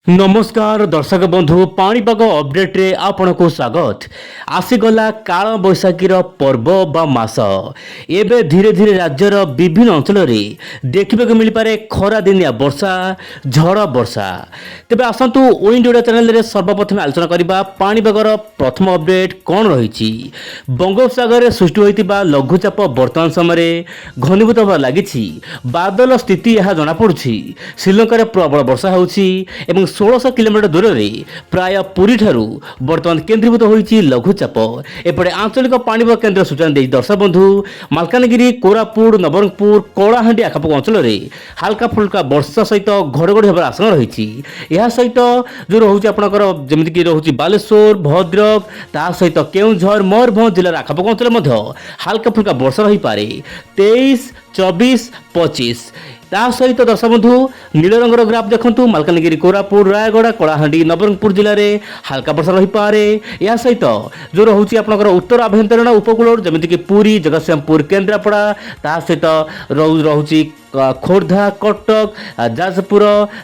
नमस्कार दर्शक बंधु पाणीपाग अपडेट रे आपनको स्वागत। आसीगला काल बैशाखीर पर्व बा मास एबे धीरे धीरे राज्यर विभिन्न अंचल देखा मिल पारे खरा दिनिया वर्षा झड़ वर्षा। तेबे आसतु ओइंड ओडिया चैनल रे सर्वप्रथम आलोचना करबा पाणीपागर प्रथम अपडेट कौन रही। बंगोपसागर सृष्टि होइतिबा लघुचाप वर्तमान समय घनीभूत होगा लगी। बादल स्थिति यह जना पड़ुछि। श्रीलंका प्रबल वर्षा होउछि एवं 1600 किलोमीटर दूर में प्राय पुरी ठारू बर्तमान केन्द्रीभूत होइछि लघुचाप। एपटे आंचलिक पाणीपाग केन्द्र सूचना दे दर्शक बंधु मालकानगिरी कोरापुट नवरंगपुर कलाहांडी आखपाख अंचल में हाल्का फुल्का वर्षा सहित घड़घड़ी होबार आशंका रही। यह सहित जो रोचे आपंकर जमीक रोचे बालेश्वर भद्रक ता सहित केउझर मयूरभंज जिलार आखपाख अंचल हाल्का फुल्का वर्षा रही पारे 23, 24, 25। ता सहित दर्शक बंधु नील रंगर ग्राफ देखंतु मालकानगिरी कोरापुट रायगड़ा कलाहांडी नवरंगपुर जिले में हाल्का वर्षा रही पारे। या सहित जो रोचे आपंकर उत्तर आभ्यंतरीण उपकूल जमीक पुरी जगतसिंहपुर केन्द्रापड़ा ता सहित रोचे खोर्धा कटक जाजपुर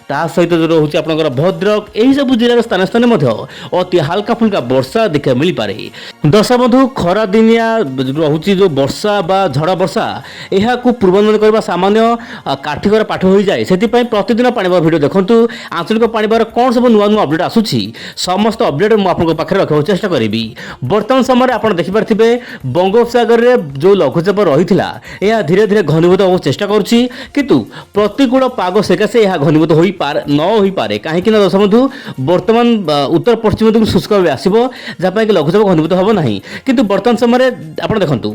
ता सहित जो रोचे आपंकर भद्रक यही सब जिलार स्थान स्थान अति हाल्का फुल्का वर्षा देखा मिल पारे। दर्शक बंधु खरा दिनिया रोचे जो वर्षा बा झड़ वर्षा यह पूर्वानुमान करने सामान्य काठिकर पाठ हो जाए से प्रतिदिन पाणीपाग भिडियो देखंतु। आंचलिक पाणीपाग कौन सब नुआ नुआ अपडेट आसूची समस्त अपडेट मुझे पाखे रखा चेष्टा करी। बर्तमान समय आप देखिपे बंगोपसागर में जो लघुचाप रही है धीरे धीरे घनीभूत होगा चेष्टा करुच्ची किंतु प्रतिकूल पाग सकाशे यह घनीभूत न हो पारे कहीं दर्शक बंधु बर्तमान उत्तर पश्चिम दिग शुष्क भाव आसो जहाँ कि लघुचाप घनीभूत हम ना कि बर्तमान समय आप देखु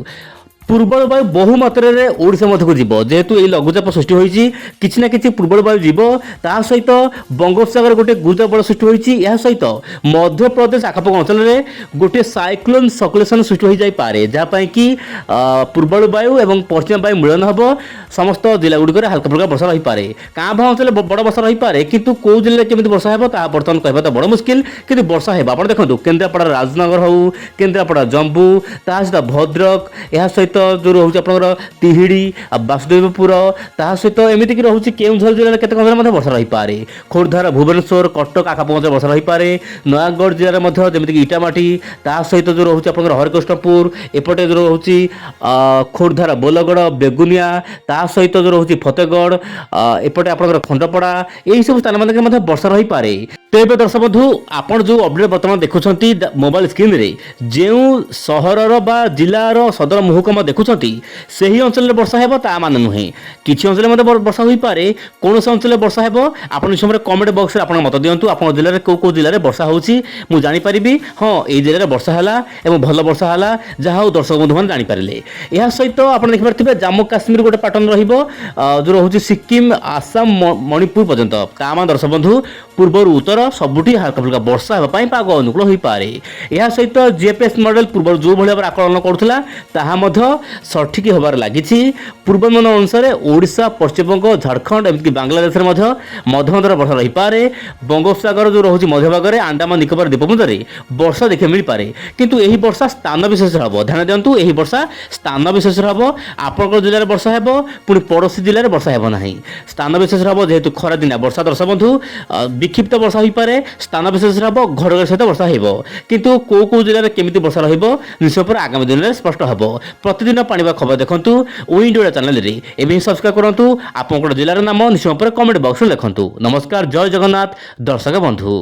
पूर्वल वायु बहु मात्रा ओडिशा मध्य को जीव जेहेतु ये लघुचाप सृष्टि होती किसी ना कि पूर्वल वायु जीव ता सहित बंगोपसागर गोटे गुरुत्व बल सृष्टि होती सहित मध्य प्रदेश आखपाख अंचल में गोटे साइक्लोन सर्कुलेशन सृष्टि हो जाए जहाँपाई कि पूर्वल वायु और पश्चिम वायु मिलन हम समस्त जिला गुड़िक हाल्का फुल्का वर्षा रही पारे। क्या भाव अंचल बड़ वर्षा रही पारे किंतु कौ जिले में केमी वर्षा है बर्तमान कहवा तो बड़ मुस्किल कि वर्षा है। आप देखो केन्द्रापड़ा राजनगर हो केन्द्रापड़ा जम्बू ता सहित भद्रक यह सहित जो रोचे आप तिहिड़ी बासुदेवपुर ता सहित एमतीक रोचे केउझर जिले केत अंचल वर्षा रही पारे। खोर्धार भुवनेश्वर कटक आखपाख अंचल वर्षा रही पारे। नयागढ़ जिले में जमीक इटामाटी ता सहित जो रोचे आप हरिकृष्णपुर एपटे जो रोचे खोर्धार बोलगड़ बेगुनिया ता सहित जो रोचे फतेहगढ़ एपटे आप खंडपड़ा यही सब स्थान में वर्षा रही पारे। तो ये दर्शक बंधु आपड़ जो अपडेट बर्तमान देखुं मोबाइल स्क्रीन रे जो सहर बा जिलार सदर महकुमा देखुं से ही अंचल वर्षा है मान नुहे किसी अंचल वर्षा हो पारे कौन से अंचल वर्षा है आप समय कमेंट बॉक्स में मत दिंतु आप जिले कौ जिले में वर्षा हो जानीपरि हाँ ये जिले में वर्षा है भल वर्षा है जहाँ दर्शक बंधु मैंने जानीपारे। यह सहित आप देखिपे जम्मू काश्मीर गोटे पैटर्न जो रोचे सिक्किम आसाम मणिपुर पर्यंत क्या दर्शक बंधु पूर्वर उत्तर सबुठी हाल्का फुल्का वर्षा होगापी पाग अनुकूल हो पारे। यह सहित जीएपीएस मॉडल पूर्व जो भाव आकलन करुला ताहा सठिक होबार लगी। पूर्वानुमान अनुसार ओडिशा पश्चिमबंग झारखंड एमती बांग्लादेश मध्यमधर वर्षा रही पारे। बंगोपसागर जो रोचे मध्यभाग में अंडमान निकोबार द्वीपपुंज वर्षा देखा मिल पारे किंतु यही वर्षा स्थान विशेष हम ध्यान दिंतु यही वर्षा स्थान विशेष हम आपण जिले में वर्षा है पुणी पड़ोशी जिले में वर्षा है ना स्थान विशेष हम जेहेतु खरा दिन वर्षा दर्शक बंधु विक्षिप्त वर्षा हो पारे स्थान विशेष हम घड़घड़ी सहित वर्षा हो किंतु कौ कौ जिले में केमी वर्षा निश्चय पर आगामी दिन में स्पष्ट हम। प्रतिदिन पाणीपाग खबर देखंतु ओइंड ओडिया चैनल रे एबे सब्सक्राइब करंतु आपन जिलार नाम निश्चय पर कमेंट बॉक्स में लिखंतु। नमस्कार जय जगन्नाथ दर्शक बंधु।